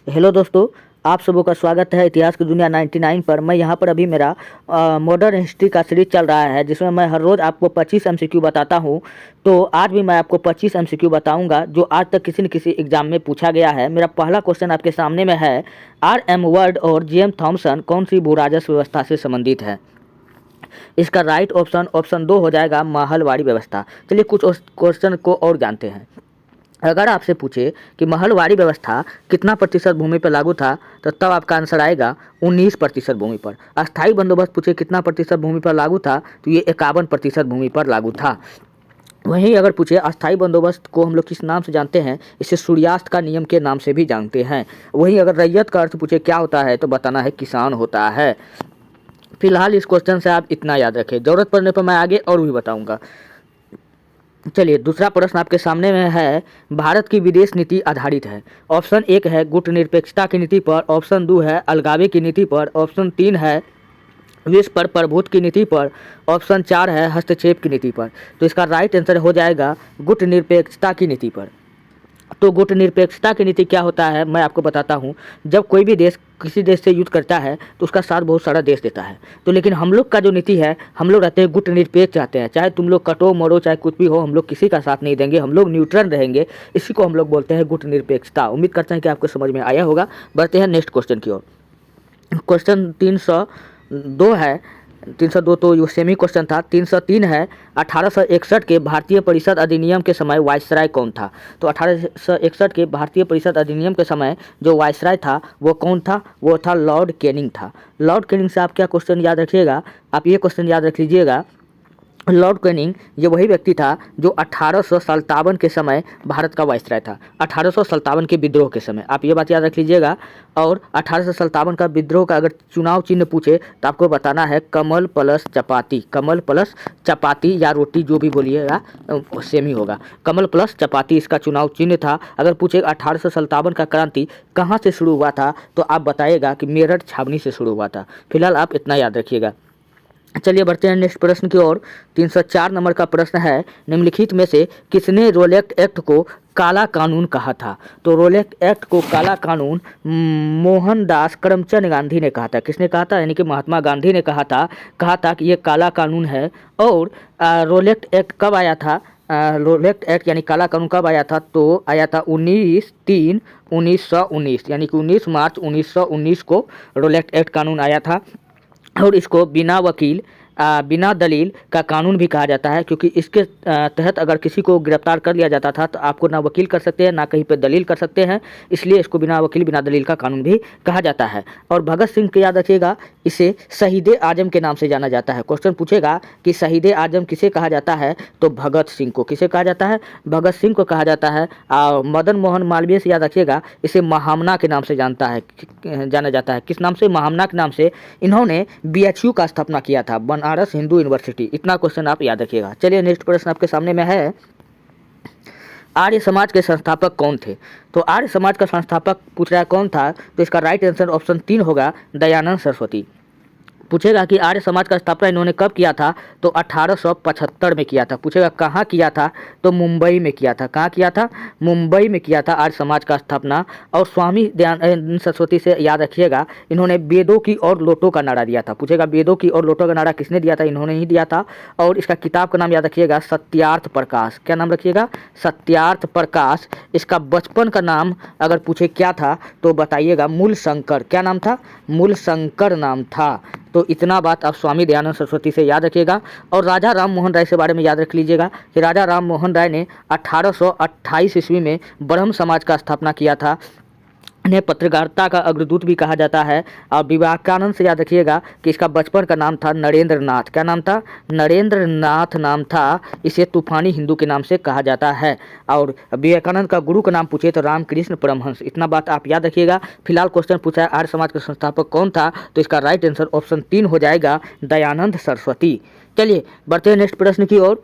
Hello दोस्तों, आप सबों का स्वागत है इतिहास की दुनिया 99 पर। मैं यहाँ पर अभी मेरा मॉडर्न हिस्ट्री का सीरीज चल रहा है, जिसमें मैं हर रोज़ आपको 25 एमसीक्यू बताता हूँ। तो आज भी मैं आपको 25 एमसीक्यू बताऊँगा जो आज तक किसी न किसी एग्जाम में पूछा गया है। मेरा पहला क्वेश्चन आपके सामने में है, R.M. वर्ड और J.M. थॉमसन कौन सी भू राजस्व व्यवस्था से संबंधित है? इसका राइट ऑप्शन 2 हो जाएगा महलवाड़ी व्यवस्था। चलिए कुछ क्वेश्चन को और जानते हैं। अगर आपसे पूछे कि महलवाड़ी व्यवस्था कितना प्रतिशत भूमि पर लागू था, तो तब आपका आंसर आएगा 19% भूमि पर। अस्थायी बंदोबस्त पूछे कितना प्रतिशत भूमि पर लागू था, तो ये 51% भूमि पर लागू था। वहीं अगर पूछे अस्थायी बंदोबस्त को हम लोग किस नाम से जानते हैं, इसे सूर्यास्त का नियम के नाम से भी जानते हैं। वहीं अगर रैयत का अर्थ पूछे क्या होता है, तो बताना है किसान होता है। फिलहाल इस क्वेश्चन से आप इतना याद रखें, ज़रूरत पड़ने पर मैं आगे और भी बताऊँगा। चलिए दूसरा प्रश्न आपके सामने में है, भारत की विदेश नीति आधारित है। ऑप्शन 1 है गुटनिरपेक्षता की नीति पर, ऑप्शन 2 है अलगावे की नीति पर, ऑप्शन 3 है विश्व पर प्रभुत्व की नीति पर, ऑप्शन 4 है हस्तक्षेप की नीति पर। तो इसका राइट आंसर हो जाएगा गुटनिरपेक्षता की नीति पर। तो गुटनिरपेक्षता की नीति क्या होता है, मैं आपको बताता हूँ। जब कोई भी देश किसी देश से युद्ध करता है तो उसका साथ बहुत सारा देश देता है। तो लेकिन हम लोग का जो नीति है, हम लोग रहते हैं गुटनिरपेक्ष रहते हैं। चाहे तुम लोग कटो मरो चाहे कुछ भी हो, हम लोग किसी का साथ नहीं देंगे, हम लोग न्यूट्रल रहेंगे। इसी को हम लोग बोलते हैं गुटनिरपेक्षता। उम्मीद करते हैं कि आपको समझ में आया होगा। बढ़ते हैं नेक्स्ट क्वेश्चन की ओर। क्वेश्चन 302 है। 302 तो ये सेमी क्वेश्चन था। 303 है, 1861 के भारतीय परिषद अधिनियम के समय वायसराय कौन था? तो 1861 के भारतीय परिषद अधिनियम के समय जो वायसराय था वो कौन था? वो था लॉर्ड कैनिंग था। लॉर्ड कैनिंग से आप क्या क्वेश्चन याद रखिएगा, आप ये क्वेश्चन याद रख लीजिएगा। लॉर्ड कैनिंग ये वही व्यक्ति था जो 1857 के समय भारत का वायसराय था। 1857 के विद्रोह के समय, आप ये बात याद रख लीजिएगा। और 1857 का विद्रोह का अगर चुनाव चिन्ह पूछे तो आपको बताना है कमल प्लस चपाती। कमल प्लस चपाती या रोटी जो भी बोलिएगा सेम ही होगा। कमल प्लस चपाती इसका चुनाव चिन्ह था। अगर पूछे 1857 का क्रांति कहाँ से शुरू हुआ था, तो आप बताइएगा कि मेरठ छावनी से शुरू हुआ था। फिलहाल आप इतना याद रखिएगा। चलिए बढ़ते हैं नेक्स्ट प्रश्न की ओर। 304 नंबर का प्रश्न है, निम्नलिखित में से किसने रोलेक्ट एक्ट को काला कानून कहा था? तो रोलेक्ट एक्ट को काला कानून मोहनदास करमचंद गांधी ने कहा था। किसने कहा था? यानी कि महात्मा गांधी ने कहा था कि ये काला कानून है। और रोलेक्ट एक्ट कब आया था? रोलेक्ट एक्ट यानी काला कानून कब आया था? तो आया था 19/3/1919, यानी कि 19 मार्च 1919 को रोलेक्ट एक्ट कानून आया था। और इसको बिना वकील बिना दलील का कानून भी कहा जाता है, क्योंकि इसके तहत अगर किसी को गिरफ्तार कर लिया जाता था तो आपको ना वकील कर सकते हैं ना कहीं पे दलील कर सकते हैं, इसलिए इसको बिना वकील बिना दलील का कानून भी कहा जाता है। और भगत सिंह को याद रखिएगा, इसे शहीद आजम के नाम से जाना जाता है। क्वेश्चन पूछेगा कि शहीद आजम किसे कहा जाता है, तो भगत सिंह को। किसे कहा जाता है? भगत सिंह को कहा जाता है। मदन मोहन मालवीय से याद रखिएगा, इसे महामना के नाम से जाना जाता है। किस नाम से? महामना के नाम से। इन्होंने BHU का स्थापना किया था, बनारस हिंदू यूनिवर्सिटी। इतना क्वेश्चन आप याद रखिएगा। चलिए नेक्स्ट प्रश्न आपके सामने में है, आर्य समाज के संस्थापक कौन थे? तो आर्य समाज का संस्थापक पूछ रहा है कौन था, तो इसका राइट आंसर ऑप्शन 3 होगा, दयानंद सरस्वती। पूछेगा कि आर्य समाज का स्थापना इन्होंने कब किया था, तो 1875 में किया था। पूछेगा कहाँ किया था, तो मुंबई में किया था। कहाँ किया था? मुंबई में किया था आर्य समाज का स्थापना। और स्वामी दयानंद सरस्वती से याद रखिएगा, इन्होंने वेदों की और लोटों का नारा दिया था। पूछेगा वेदों की और लोटों का नारा किसने दिया था? इन्होंने ही दिया था। और इसका किताब का नाम याद रखिएगा, सत्यार्थ प्रकाश। क्या नाम रखिएगा? सत्यार्थ प्रकाश। इसका बचपन का नाम अगर पूछे क्या था, तो बताइएगा मूल शंकर। क्या नाम था? मूल शंकर नाम था। तो इतना बात आप स्वामी दयानंद सरस्वती से याद रखिएगा। और राजा राम मोहन राय से बारे में याद रख लीजिएगा कि राजा राम मोहन राय ने 1828 ईस्वी में ब्रह्म समाज का स्थापना किया था। इन्हें पत्रकारिता का अग्रदूत भी कहा जाता है। और विवेकानंद से याद रखिएगा कि इसका बचपन का नाम था नरेंद्र नाथ। क्या नाम था? नरेंद्र नाथ नाम था। इसे तूफानी हिंदू के नाम से कहा जाता है। और विवेकानंद का गुरु का नाम पूछे तो रामकृष्ण परमहंस। इतना बात आप याद रखिएगा। फिलहाल क्वेश्चन पूछा है आर्य समाज का संस्थापक कौन था, तो इसका राइट आंसर ऑप्शन 3 हो जाएगा, दयानंद सरस्वती। चलिए बढ़ते हैं नेक्स्ट प्रश्न की ओर।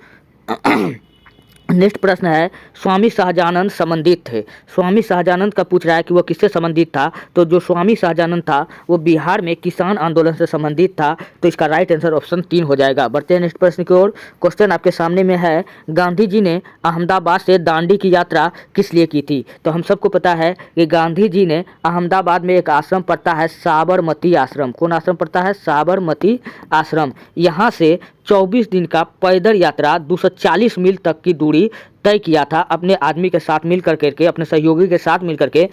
नेक्स्ट प्रश्न है, स्वामी सहजानंद संबंधित थे। स्वामी सहजानंद का पूछ रहा है कि वो किससे संबंधित था। तो जो स्वामी सहजानंद था वो बिहार में किसान आंदोलन से संबंधित था। तो इसका राइट आंसर ऑप्शन 3 हो जाएगा। बढ़ते हैं नेक्स्ट प्रश्न की ओर। क्वेश्चन आपके सामने में है, गांधी जी ने अहमदाबाद से दांडी की यात्रा किस लिए की थी। तो हम सबको पता है कि गांधी जी ने अहमदाबाद में एक आश्रम पड़ता है, साबरमती आश्रम। कौन आश्रम पड़ता है? साबरमती आश्रम। यहाँ से 24 दिन का पैदल यात्रा 240 मील तक की दूरी तय किया था अपने आदमी के साथ मिल करके, अपने सहयोगी के साथ मिल करके।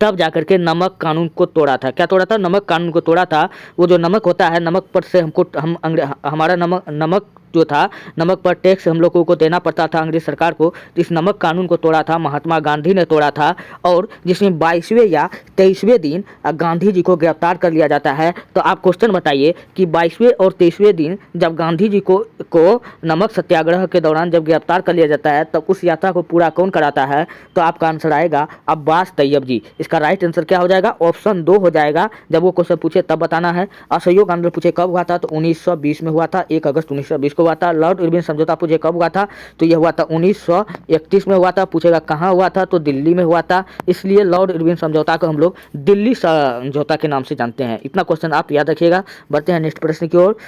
तब जाकर के नमक कानून को तोड़ा था। क्या तोड़ा था? नमक कानून को तोड़ा था। वो जो नमक होता है, नमक पर से हमारा नमक जो था, नमक पर टैक्स हम लोगों को देना पड़ता था अंग्रेज सरकार को। तो इस नमक कानून को तोड़ा था, महात्मा गांधी ने तोड़ा था। और जिसमें 22वें या 23वें दिन गांधी जी को गिरफ्तार कर लिया जाता है। तो आप क्वेश्चन बताइए कि 22वें और 23वें दिन जब गांधी जी को नमक सत्याग्रह के दौरान जब गिरफ्तार कर लिया जाता है, तब उस यात्रा को पूरा कौन कराता है? तो आपका आंसर आएगा अब्बास तैयब जी। इसका राइट आंसर क्या हो जाएगा? ऑप्शन 2 हो जाएगा। जब वो क्वेश्चन पूछे तब बताना है। असहयोग आंदोलन पूछे कब हुआ था? तो 1920 में हुआ था, 1 अगस्त 1920 को हुआ था। लॉर्ड इरविन समझौता पूछे कब हुआ था? तो यह हुआ था 1931 में हुआ था। पूछेगा कहाँ हुआ था? तो दिल्ली में हुआ था। इसलिए लॉर्ड इरविन समझौता को हम लोग दिल्ली समझौता के नाम से जानते हैं। इतना क्वेश्चन आप याद रखिएगा। बढ़ते हैं नेक्स्ट प्रश्न की ओर।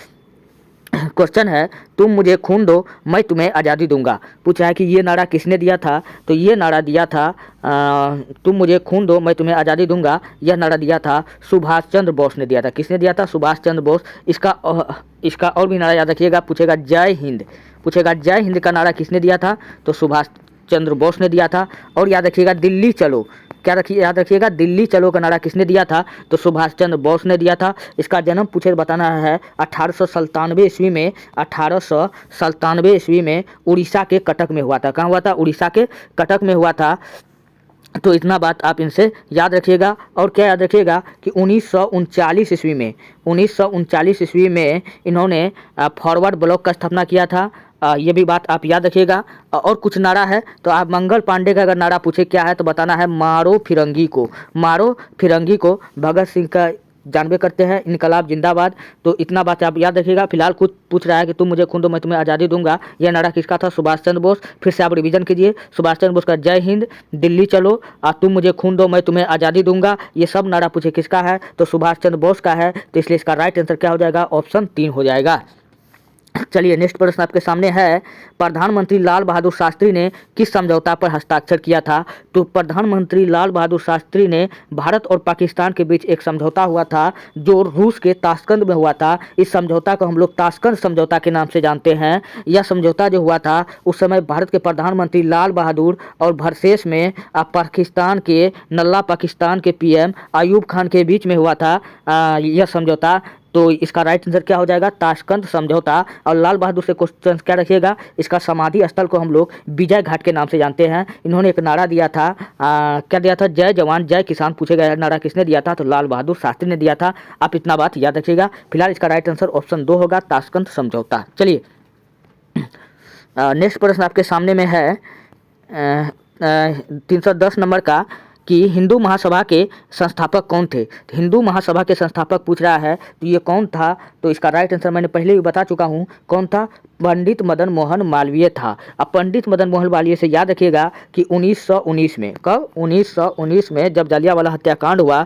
क्वेश्चन है, तुम मुझे खून दो मैं तुम्हें आज़ादी दूंगा। पूछा है कि ये नारा किसने दिया था। तो ये नारा दिया था तुम मुझे खून दो मैं तुम्हें आज़ादी दूंगा, यह नारा दिया था सुभाष चंद्र बोस ने दिया था। किसने दिया था? सुभाष चंद्र बोस। इसका और भी नारा याद रखिएगा। पूछेगा जय हिंद, पूछेगा जय हिंद का नारा किसने दिया था? तो सुभाष चंद्र बोस ने दिया था। और याद रखिएगा दिल्ली चलो, क्या रखिए याद रखिएगा, दिल्ली चलो का नारा किसने दिया था? तो सुभाष चंद्र बोस ने दिया था। इसका जन्म पूछे बताना है 1897 ईस्वी में। 1897 ईस्वी में उड़ीसा के कटक में हुआ था। कहाँ हुआ था? उड़ीसा के कटक में हुआ था। तो इतना बात आप इनसे याद रखिएगा। और क्या याद रखिएगा कि 1939 ईस्वी में, 1939 ईस्वी में इन्होंने फॉरवर्ड ब्लॉक का स्थापना किया था। ये भी बात आप याद रखिएगा। और कुछ नारा है तो आप मंगल पांडे का अगर नारा पूछे क्या है तो बताना है मारो फिरंगी को, मारो फिरंगी को। भगत सिंह का जानबे करते हैं इनकलाब जिंदाबाद। तो इतना बात आप याद रखिएगा। फिलहाल कुछ पूछ रहा है कि तुम मुझे खून दो मैं तुम्हें आज़ादी दूंगा, यह नारा किसका था? सुभाष चंद्र बोस। फिर से आप रिवीजन कीजिए। सुभाष चंद्र बोस का जय हिंद, दिल्ली चलो, तुम मुझे खून दो मैं तुम्हें आज़ादी दूंगा, ये सब नारा पूछे किसका है? तो सुभाष चंद्र बोस का है। तो इसलिए इसका राइट आंसर क्या हो जाएगा? ऑप्शन 3 हो जाएगा। चलिए नेक्स्ट प्रश्न आपके सामने है, प्रधानमंत्री लाल बहादुर शास्त्री ने किस समझौता पर हस्ताक्षर किया था। तो प्रधानमंत्री लाल बहादुर शास्त्री ने भारत और पाकिस्तान के बीच एक समझौता हुआ था जो रूस के ताशकंद में हुआ था। इस समझौता को हम लोग ताशकंद समझौता के नाम से जानते हैं। यह समझौता जो हुआ था उस समय भारत के प्रधानमंत्री लाल बहादुर और वर्सेस में पाकिस्तान के नल्ला पाकिस्तान के पीएम अयूब खान के बीच में हुआ था यह समझौता। तो इसका राइट आंसर क्या हो जाएगा? ताशकंद समझौता। और लाल बहादुर से क्वेश्चन क्या रखिएगा? इसका समाधि स्थल को हम लोग विजय घाट के नाम से जानते हैं। इन्होंने एक नारा दिया था, क्या दिया था? जय जवान जय किसान। पूछेगा नारा किसने दिया था? तो लाल बहादुर शास्त्री ने दिया था। आप इतना बात याद रखिएगा। फिलहाल इसका राइट आंसर ऑप्शन 2 होगा, ताशकंद समझौता। चलिए नेक्स्ट प्रश्न आपके सामने में है 310 नंबर का कि हिंदू महासभा के संस्थापक कौन थे। हिंदू महासभा के संस्थापक पूछ रहा है तो ये कौन था। तो इसका राइट आंसर मैंने पहले भी बता चुका हूँ कौन था। पंडित मदन मोहन मालवीय था। अब पंडित मदन मोहन मालवीय से याद रखिएगा कि 1919 में, कब? 1919 में जब जालियांवाला हत्याकांड हुआ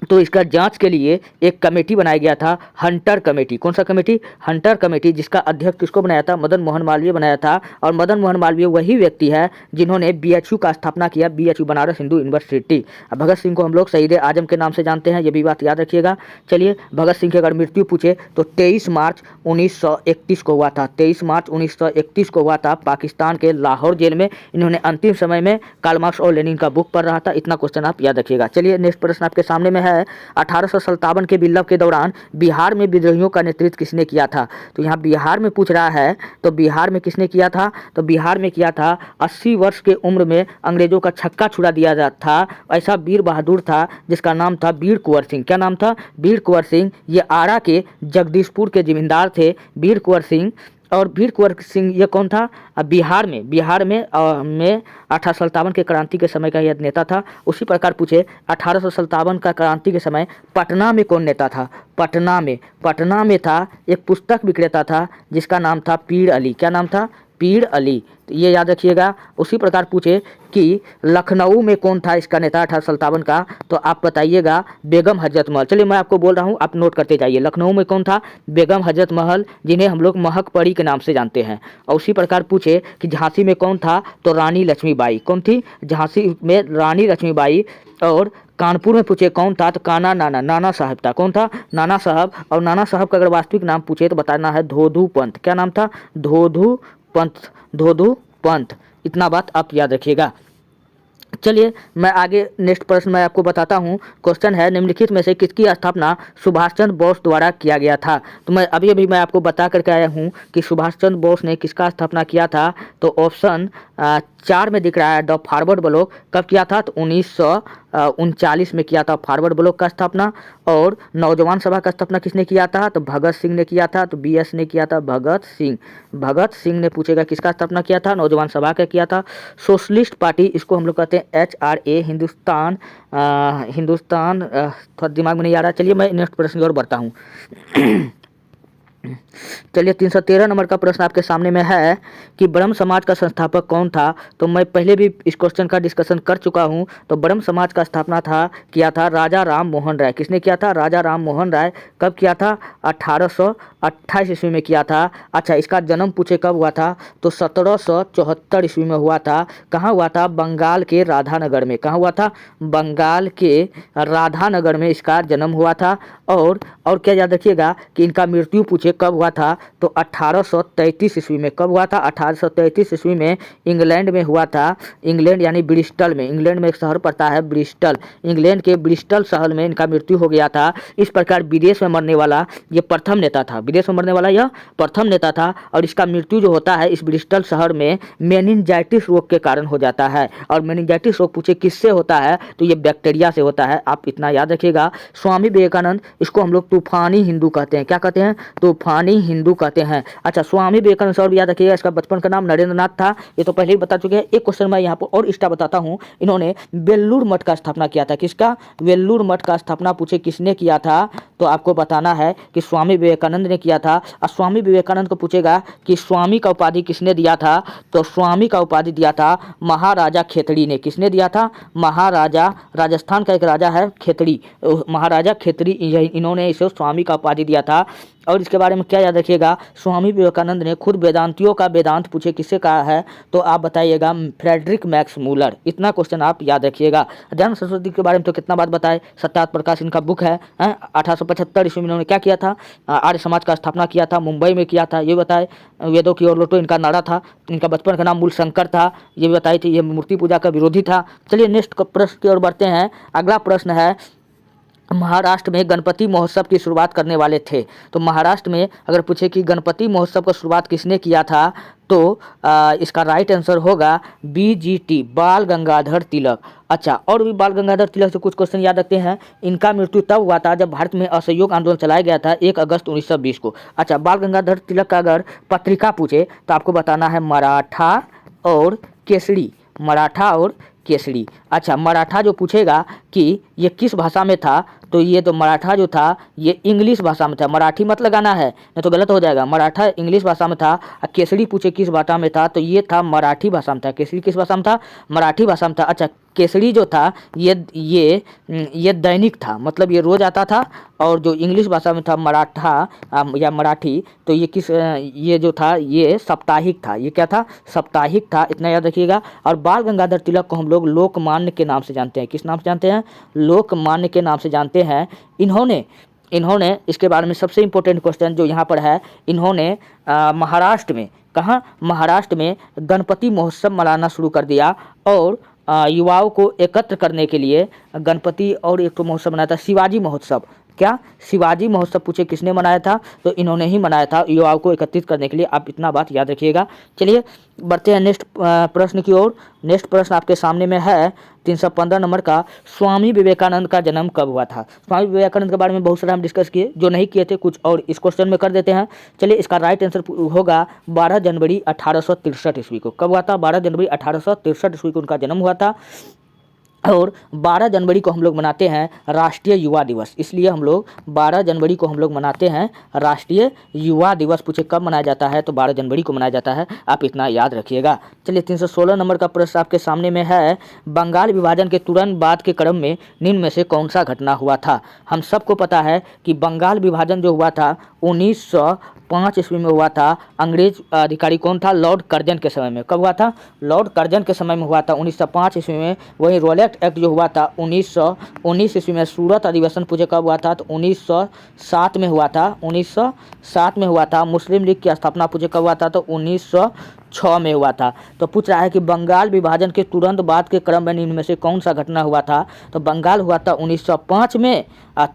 तो इसका जांच के लिए एक कमेटी बनाया गया था, हंटर कमेटी। कौन सा कमेटी? हंटर कमेटी, जिसका अध्यक्ष किसको बनाया था? मदन मोहन मालवीय बनाया था। और मदन मोहन मालवीय वही व्यक्ति है जिन्होंने बीएचयू का स्थापना किया, बीएचयू बनारस हिंदू यूनिवर्सिटी। भगत सिंह को हम लोग शहीद आजम के नाम से जानते हैं, ये भी बात याद रखिएगा। चलिए भगत सिंह की अगर मृत्यु पूछे तो 23 मार्च 1931 को हुआ था। 23 मार्च 1931 को हुआ था पाकिस्तान के लाहौर जेल में। इन्होंने अंतिम समय में कार्ल मार्क्स और लेनिन का बुक पढ़ रहा था। इतना क्वेश्चन आप याद रखिएगा। चलिए नेक्स्ट प्रश्न आपके सामने में है, 1857 के विप्लव के दौरान बिहार में विद्रोहियों का नेतृत्व किसने किया था। तो यहाँ बिहार में पूछ रहा है तो बिहार में किसने किया था। तो बिहार में किया था 80 वर्ष के उम्र में अंग्रेजों का छक्का छुड़ा दिया जाता था ऐसा वीर बहादुर था जिसका नाम था वीर कुंवर सिंह। क्या नाम था? वीर कुंवर सिंह। ये आरा के जगदीशपुर के जमींदार थे वीर कुंवर सिंह। और वीर कुंवर सिंह ये कौन था? बिहार में 1857 के क्रांति के समय का यह नेता था। उसी प्रकार पूछे 1857 का क्रांति के समय पटना में कौन नेता था। पटना में था एक पुस्तक विक्रेता था जिसका नाम था पीर अली। क्या नाम था? पीर अली, तो ये याद रखिएगा। उसी प्रकार पूछे कि लखनऊ में कौन था इसका नेता 1857 का, तो आप बताइएगा बेगम हजरत महल। चलिए मैं आपको बोल रहा हूँ, आप नोट करते जाइए। लखनऊ में कौन था? बेगम हजरत महल, जिन्हें हम लोग महक परी के नाम से जानते हैं। और उसी प्रकार पूछे कि झांसी में कौन था, तो रानी लक्ष्मीबाई। कौन थी? झांसी में रानी लक्ष्मीबाई। और कानपुर में पूछे कौन था, तो नाना साहब था। कौन था? नाना साहब। और नाना साहब का अगर वास्तविक नाम पूछे तो बताना है धोधू पंत। क्या नाम था? धोधू पंत, धोधू पंत। इतना बात आप याद रखिएगा। चलिए मैं आगे नेक्स्ट प्रश्न मैं आपको बताता हूँ। क्वेश्चन है, निम्नलिखित में से किसकी स्थापना सुभाष चंद्र बोस द्वारा किया गया था? तो मैं अभी मैं आपको बता करके आया हूँ कि सुभाष चंद्र बोस ने किसका स्थापना किया था। तो ऑप्शन 4 में दिख रहा है, द फॉरवर्ड ब्लॉक। कब किया था? तो 1939 में किया था फॉरवर्ड ब्लॉक का स्थापना। और नौजवान सभा का स्थापना किसने किया था? तो भगत सिंह ने किया था। तो BS ने किया था, भगत सिंह ने पूछेगा किसका स्थापना किया था? नौजवान सभा का किया था। सोशलिस्ट पार्टी, इसको हम लोग कहते हैं HRA, हिंदुस्तान थोड़ा दिमाग में नहीं आ रहा। चलिए मैं नेक्स्ट प्रश्न की ओर बढ़ता हूँ। चलिए 313 नंबर का प्रश्न आपके सामने में है कि ब्रह्म समाज का संस्थापक कौन था? तो मैं पहले भी इस क्वेश्चन का डिस्कशन कर चुका हूं। तो ब्रह्म समाज का स्थापना किया था राजा राम मोहन राय। किसने किया था? राजा राम मोहन राय। कब किया था? 1828 ईस्वी में किया था। अच्छा, इसका जन्म पूछे कब हुआ था? तो 1774 ईस्वी में हुआ था। कहाँ हुआ था? बंगाल के राधानगर में। कहाँ हुआ था? बंगाल के राधानगर में इसका जन्म हुआ था। और क्या याद रखिएगा कि इनका मृत्यु पूछे कब हुआ था? तो 1833 ईस्वी में। कब हुआ था? 1833 ईस्वी में इंग्लैंड में हुआ था। इंग्लैंड यानी ब्रिस्टल में। इंग्लैंड में एक शहर पड़ता है ब्रिस्टल। इंग्लैंड के ब्रिस्टल शहर में इनका मृत्यु हो गया था। इस प्रकार विदेश में मरने वाला ये प्रथम नेता था। विदेश में मरने वाला यह प्रथम नेता था। और इसका मृत्यु जो होता है इस ब्रिस्टल शहर में मेनिंजाइटिस रोग के कारण हो जाता है। और मेनिंजाइटिस रोग पूछे किससे होता है? तो ये बैक्टीरिया से होता है। आप इतना याद रखिएगा। स्वामी विवेकानंद, इसको हम लोग तूफानी हिंदू कहते हैं। क्या कहते हैं? तूफानी हिंदू कहते हैं। अच्छा, स्वामी विवेकानंद सर याद रखिएगा, इसका बचपन का नाम नरेंद्रनाथ था। ये तो पहले ही बता चुके हैं। एक क्वेश्चन मैं यहाँ पर और एक्स्ट्रा बताता हूँ। इन्होंने बेल्लूर मठ का स्थापना किया था। किसका? वेल्लूर मठ का स्थापना पूछे किसने किया था? तो आपको बताना है कि स्वामी विवेकानंद ने किया था। और स्वामी विवेकानंद को पूछेगा कि स्वामी का उपाधि किसने दिया था? तो स्वामी का उपाधि दिया था महाराजा खेतड़ी ने। किसने दिया था? महाराजा, राजस्थान का एक राजा है खेतड़ी, महाराजा खेतड़ी, इन्होंने इसे स्वामी का उपाधि दिया था। और इसके बारे में क्या याद रखिएगा? स्वामी विवेकानंद ने खुद वेदांतियों का वेदांत पूछे किससे कहा है? तो आप बताइएगा फ्रेडरिक मैक्स मूलर। इतना क्वेश्चन आप याद रखिएगा। दयानंद सरस्वती के बारे में तो कितना बात बताए, सत्यार्थ प्रकाश इनका बुक है। 1875 ईस्वी में इन्होंने क्या किया था? आर्य समाज का स्थापना किया था, मुंबई में किया था। ये बताए। वेदों की ओर लौटो इनका नारा था। इनका बचपन का नाम मूल शंकर था। ये भी बताई थी। ये मूर्ति पूजा का विरोधी था। चलिए नेक्स्ट प्रश्न की ओर बढ़ते हैं। अगला प्रश्न है, महाराष्ट्र में गणपति महोत्सव की शुरुआत करने वाले थे। तो महाराष्ट्र में अगर पूछे कि गणपति महोत्सव का शुरुआत किसने किया था, तो इसका राइट आंसर होगा BGT, बाल गंगाधर तिलक। अच्छा, और भी बाल गंगाधर तिलक से कुछ क्वेश्चन याद रखते हैं। इनका मृत्यु तब हुआ था जब भारत में असहयोग आंदोलन चलाया गया था 1 अगस्त 1920 को। अच्छा, बाल गंगाधर तिलक का अगर पत्रिका पूछे तो आपको बताना है मराठा और केसरी। मराठा और केसरी। अच्छा, मराठा जो पूछेगा कि ये किस भाषा में था, तो ये तो मराठा जो था ये इंग्लिश भाषा में था। मराठी मत लगाना है, नहीं तो गलत हो जाएगा। मराठा इंग्लिश भाषा में था। और केसरी पूछे किस भाषा में था, तो ये था मराठी भाषा में था। केसरी किस भाषा में था? मराठी भाषा में था। अच्छा, केसरी जो था ये दैनिक था, मतलब ये रोज आता था। और जो इंग्लिश भाषा में था मराठा या मराठी, तो ये जो था ये साप्ताहिक था। ये क्या था? साप्ताहिक था। इतना याद रखिएगा। और बाल गंगाधर तिलक को हम लोग लोकमान्य के नाम से जानते हैं। किस नाम से जानते हैं? लोकमान्य के नाम से जानते हैं। इन्होंने इसके बारे में सबसे इम्पोर्टेंट क्वेश्चन जो यहाँ पर है, इन्होंने महाराष्ट्र में, कहाँ? महाराष्ट्र में गणपति महोत्सव मनाना शुरू कर दिया। और युवाओं को एकत्र करने के लिए गणपति और एक तो महोत्सव मनाया था, शिवाजी महोत्सव। क्या? शिवाजी महोत्सव पूछे किसने मनाया था? तो इन्होंने ही मनाया था युवाओं को एकत्रित करने के लिए। आप इतना बात याद रखिएगा। चलिए बढ़ते हैं नेक्स्ट प्रश्न की ओर। नेक्स्ट प्रश्न आपके सामने में है 315 नंबर का, स्वामी विवेकानंद का जन्म कब हुआ था? स्वामी विवेकानंद के बारे में बहुत सारा हम डिस्कस किए, जो नहीं किए थे कुछ और इस क्वेश्चन में कर देते हैं। चलिए इसका राइट आंसर होगा 12 जनवरी 1863 ईस्वी को। कब हुआ था? 12 जनवरी 1863 ईस्वी को उनका जन्म हुआ था। और 12 जनवरी को हम लोग मनाते हैं राष्ट्रीय युवा दिवस। इसलिए हम लोग 12 जनवरी को हम लोग मनाते हैं राष्ट्रीय युवा दिवस। पूछे कब मनाया जाता है, तो 12 जनवरी को मनाया जाता है, आप इतना याद रखिएगा। चलिए 316 नंबर का प्रश्न आपके सामने में है, बंगाल विभाजन के तुरंत बाद के क्रम में निम्न में से कौन सा घटना हुआ था। हम सबको पता है कि बंगाल विभाजन जो हुआ था 1905 ईस्वी में हुआ था। अंग्रेज अधिकारी कौन था, लॉर्ड कर्जन के समय में। कब हुआ था, लॉर्ड कर्जन के समय में हुआ था 1905 ईस्वी में। वही रोलेट एक्ट जो हुआ था 1919 ईस्वी में। सूरत अधिवेशन पूछे कब हुआ था, तो 1907 में हुआ था, 1907 में हुआ था। मुस्लिम लीग की स्थापना पूछे कब हुआ था, तो 1906 में हुआ था। तो पूछ रहा है कि बंगाल विभाजन के तुरंत बाद के क्रम में निम्न में से कौन सा घटना हुआ था। तो बंगाल हुआ था 1905 में,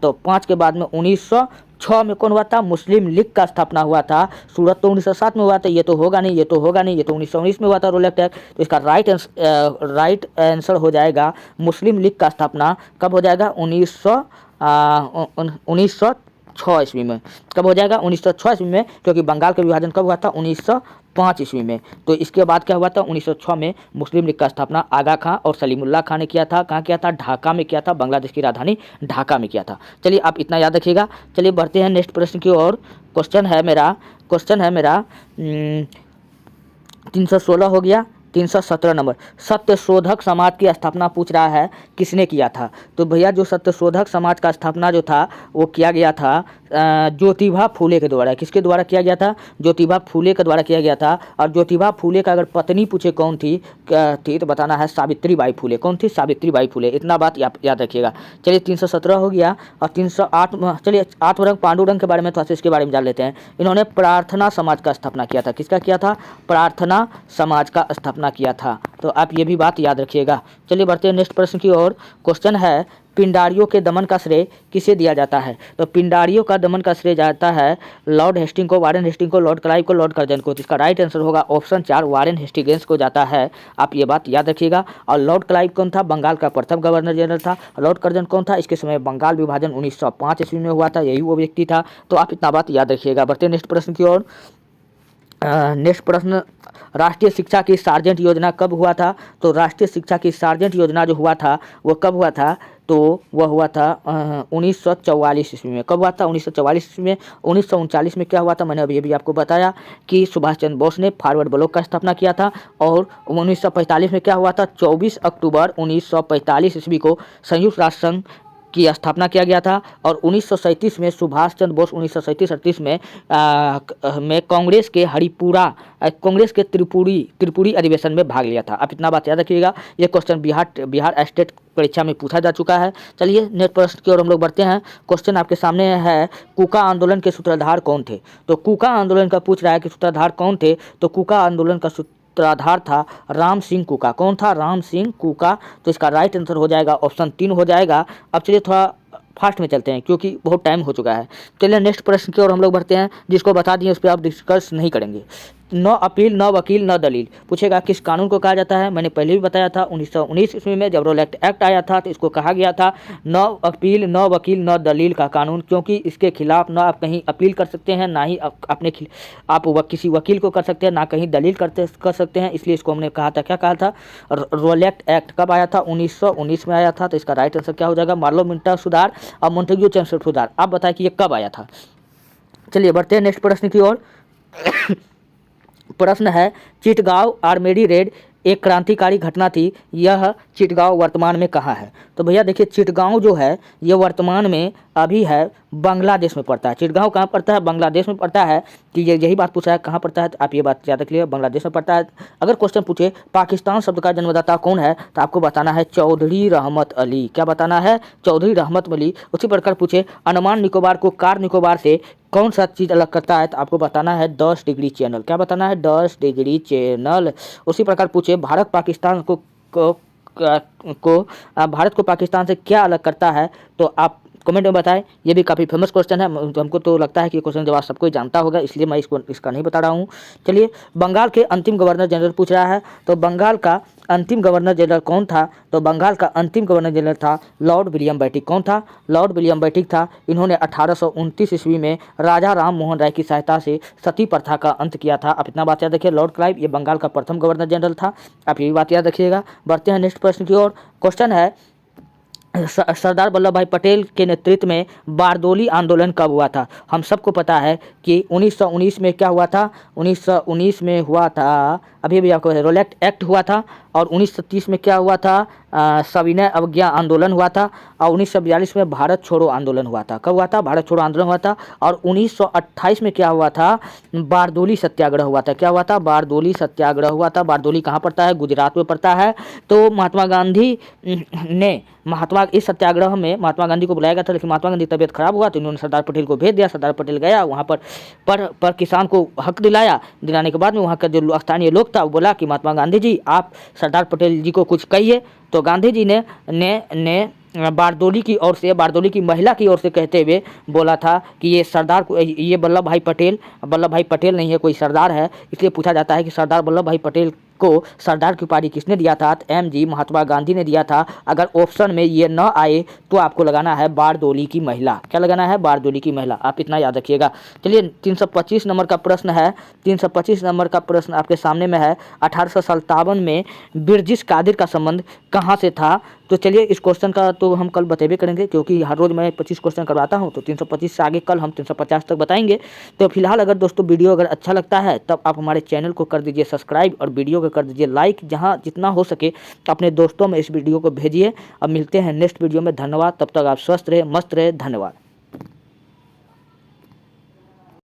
तो 5 के बाद में 1906 में कौन हुआ था, मुस्लिम लीग का स्थापना हुआ था। सूरत तो 1907 में हुआ था, ये तो होगा नहीं, ये तो होगा नहीं, ये तो 1919 में हुआ था रोलेट एक्ट। तो इसका राइट आंसर हो जाएगा मुस्लिम लीग का स्थापना कब हो जाएगा, 1906 ईस्वी में। कब हो जाएगा, 1906 ईस्वी में, क्योंकि बंगाल का विभाजन कब हुआ था, 1905 ईस्वी में। तो इसके बाद क्या हुआ था, 1906 में मुस्लिम लीग का स्थापना आगा खां और सलीमुल्लाह खां ने किया था। कहाँ किया था, ढाका में किया था, बांग्लादेश की राजधानी ढाका में किया था। चलिए आप इतना याद रखिएगा। चलिए बढ़ते हैं नेक्स्ट प्रश्न की ओर। क्वेश्चन है मेरा 316 हो गया। 317 नंबर, सत्यशोधक समाज की स्थापना पूछ रहा है किसने किया था। तो भैया जो सत्यशोधक समाज का स्थापना जो था वो किया गया था ज्योतिबा फूले के द्वारा। किसके द्वारा किया गया था, ज्योतिबा फूले के द्वारा किया गया था। और ज्योतिबा फूले का अगर पत्नी पूछे कौन थी तो बताना है सावित्रीबाई फूले। कौन थी, सावित्रीबाई फूले। इतना बात याद रखिएगा। चलिए 317 हो गया। और 308, चलिए आठवरंग पांडुरंग के बारे में थोड़ा सा इसके बारे में जान लेते हैं। इन्होंने प्रार्थना समाज का स्थापना किया था। किसका किया था, प्रार्थना समाज का स्थापना किया था। तो आप ये भी बात याद रखिएगा। चलिए बढ़ते हैं नेक्स्ट प्रश्न की ओर। क्वेश्चन है, पिंडारियों के दमन का श्रेय किसे दिया जाता है। तो पिंडारियों का दमन का श्रेय जाता है लॉर्ड हेस्टिंग को, वारेन हेस्टिंग को, लॉर्ड क्लाइव को, लॉर्ड कर्जन को। तो इसका राइट आंसर होगा ऑप्शन 4, वारेन हेस्टिंग्स को जाता है। आप ये बात याद रखिएगा। और लॉर्ड क्लाइव कौन था, बंगाल का प्रथम गवर्नर जनरल था। लॉर्ड कर्जन कौन था, इसके समय बंगाल विभाजन 1905 ईस्वी में हुआ था, यही वो व्यक्ति था। तो आप इतना बात याद रखिएगा। बढ़ते नेक्स्ट प्रश्न की ओर। नेक्स्ट प्रश्न, राष्ट्रीय शिक्षा की सार्जेंट योजना कब हुआ था। तो राष्ट्रीय शिक्षा की सार्जेंट योजना जो हुआ था वो कब हुआ था, तो वह हुआ था 1944 ईस्वी में। कब हुआ था, 1944 ईस्वी में। 1939 में क्या हुआ था, मैंने अभी आपको बताया कि सुभाष चंद्र बोस ने फॉरवर्ड ब्लॉक का स्थापना किया था। और 1945 में क्या हुआ था, 24 अक्टूबर 1945 ईस्वी को संयुक्त राष्ट्र संघ की स्थापना किया गया था। और 1937 में सुभाष चंद्र बोस 1937-38 में कांग्रेस के त्रिपुरी अधिवेशन में भाग लिया था। आप इतना बात याद रखिएगा। ये क्वेश्चन बिहार स्टेट परीक्षा में पूछा जा चुका है। चलिए नेक्स्ट प्रश्न की ओर हम लोग बढ़ते हैं। क्वेश्चन आपके सामने है, कूका आंदोलन के सूत्रधार कौन थे। तो कूका आंदोलन का पूछ रहा है कि सूत्रधार कौन थे। तो कूका आंदोलन का सूत्रधार था राम सिंह कूका। कौन था, राम सिंह कूका। तो इसका राइट आंसर हो जाएगा ऑप्शन 3 हो जाएगा। अब चलिए थोड़ा फास्ट में चलते हैं क्योंकि बहुत टाइम हो चुका है। चलिए नेक्स्ट प्रश्न की ओर हम लोग बढ़ते हैं, जिसको बता दिए उस पर आप डिस्कस नहीं करेंगे। न अपील, न वकील, न दलील। पूछेगा किस कानून को कहा जाता है। मैंने पहले भी बताया था 1919 ईस्वी में जब रोलेट एक्ट आया था तो इसको कहा गया था न अपील, न वकील, न दलील का कानून। क्योंकि इसके खिलाफ ना आप कहीं अपील कर सकते हैं, ना ही आप किसी वकील को कर सकते हैं, ना कहीं दलील कर सकते हैं। इसलिए इसको हमने कहा था, क्या कहा था, रोलेट एक्ट कब आया था, 1919 में आया था। तो इसका राइट आंसर क्या हो जाएगा, मार्लो मिंटो सुधार और मोंटेग्यू चेम्सफोर्ड सुधार। आप बताएं कि ये कब आया था। चलिए बढ़ते हैं नेक्स्ट प्रश्न की ओर। प्रश्न है, चिटगांव आर्मेडी रेड एक क्रांतिकारी घटना थी, यह चिटगांव वर्तमान में कहाँ है। तो भैया देखिए चिटगांव जो है ये वर्तमान में अभी है बांग्लादेश में पड़ता है। चिटगांव कहाँ पड़ता है, बांग्लादेश में पड़ता है। कि यही बात पूछा है कहाँ पड़ता है, तो आप ये बात याद रख लीजिए, बांग्लादेश में पड़ता है। अगर क्वेश्चन पूछे पाकिस्तान शब्द का जन्मदाता कौन है, तो आपको बताना है चौधरी रहमत अली। क्या बताना है, चौधरी रहमत अली। उसी प्रकार पूछे अंडमान निकोबार को कार निकोबार से कौन सा चीज़ अलग करता है, तो आपको बताना है 10 डिग्री चैनल। क्या बताना है, 10 डिग्री चैनल। उसी प्रकार पूछे भारत को भारत को पाकिस्तान से क्या अलग करता है, तो आप कमेंट में बताएं। ये भी काफ़ी फेमस क्वेश्चन है, हमको तो लगता है कि क्वेश्चन जवाब सब कोई जानता होगा, इसलिए मैं इसका नहीं बता रहा हूँ। चलिए, बंगाल के अंतिम गवर्नर जनरल पूछ रहा है, तो बंगाल का अंतिम गवर्नर जनरल कौन था? तो बंगाल का अंतिम गवर्नर जनरल था लॉर्ड विलियम बेंटिक। कौन था? लॉर्ड विलियम बेंटिक था। इन्होंने 1829 ईस्वी में राजा राम मोहन राय की सहायता से सती प्रथा का अंत किया था। आप इतना बात याद रखिए। लॉर्ड क्लाइव ये बंगाल का प्रथम गवर्नर जनरल था, आप ये बात याद रखिएगा। बढ़ते हैं नेक्स्ट प्रश्न की ओर। क्वेश्चन है, सरदार वल्लभ भाई पटेल के नेतृत्व में बारदोली आंदोलन कब हुआ था? हम सबको पता है कि 1919 में क्या हुआ था? 1919 में हुआ था, अभी आपको रोलेक्ट एक्ट हुआ था। और 1930 में क्या हुआ था? सविनय अवज्ञा आंदोलन हुआ था। और 1942 में भारत छोड़ो आंदोलन हुआ था। कब हुआ था? भारत छोड़ो आंदोलन हुआ था। और 1928 में क्या हुआ था? बारदोली सत्याग्रह हुआ था। क्या हुआ था? बारदोली सत्याग्रह हुआ था। बारदोली कहाँ पड़ता है? गुजरात में पड़ता है। तो महात्मा गांधी ने इस सत्याग्रह में महात्मा गांधी को बुलाया गया था, लेकिन महात्मा गांधी की तबीयत खराब हुआ तो इन्होंने सरदार पटेल को भेज दिया। सरदार पटेल गया वहाँ पर किसान को हक दिलाने के बाद में वहाँ का जो स्थानीय लोग था वो बोला कि महात्मा गांधी जी आप सरदार पटेल जी को कुछ कहिए। तो गांधी जी ने बारदोली की ओर से, बारदोली की महिला की ओर से कहते हुए बोला था कि ये सरदार को, ये वल्लभ भाई पटेल नहीं है, कोई सरदार है। इसलिए पूछा जाता है कि सरदार वल्लभ भाई पटेल को सरदार की उपाधि किसने दिया था? तो MG महात्मा गांधी ने दिया था। अगर ऑप्शन में ये न आए तो आपको लगाना है बारदोली की महिला। क्या लगाना है? बारदोली की महिला। आप इतना याद रखिएगा। चलिए, 325 नंबर का प्रश्न है। 325 नंबर का प्रश्न आपके सामने में है। 1857 में बिरजिस कादिर का संबंध कहाँ से था? तो चलिए, इस क्वेश्चन का तो हम कल बतेबे करेंगे, क्योंकि हर रोज़ मैं 25 क्वेश्चन करवाता हूं, तो 325 से आगे कल हम 350 तक बताएंगे। तो फिलहाल अगर दोस्तों वीडियो अगर अच्छा लगता है तब आप हमारे चैनल को कर दीजिए सब्सक्राइब और वीडियो को कर दीजिए लाइक। जहां जितना हो सके अपने दोस्तों में इस वीडियो को भेजिए। अब मिलते हैं नेक्स्ट वीडियो में। धन्यवाद। तब तक आप स्वस्थ रहे, मस्त रहे। धन्यवाद।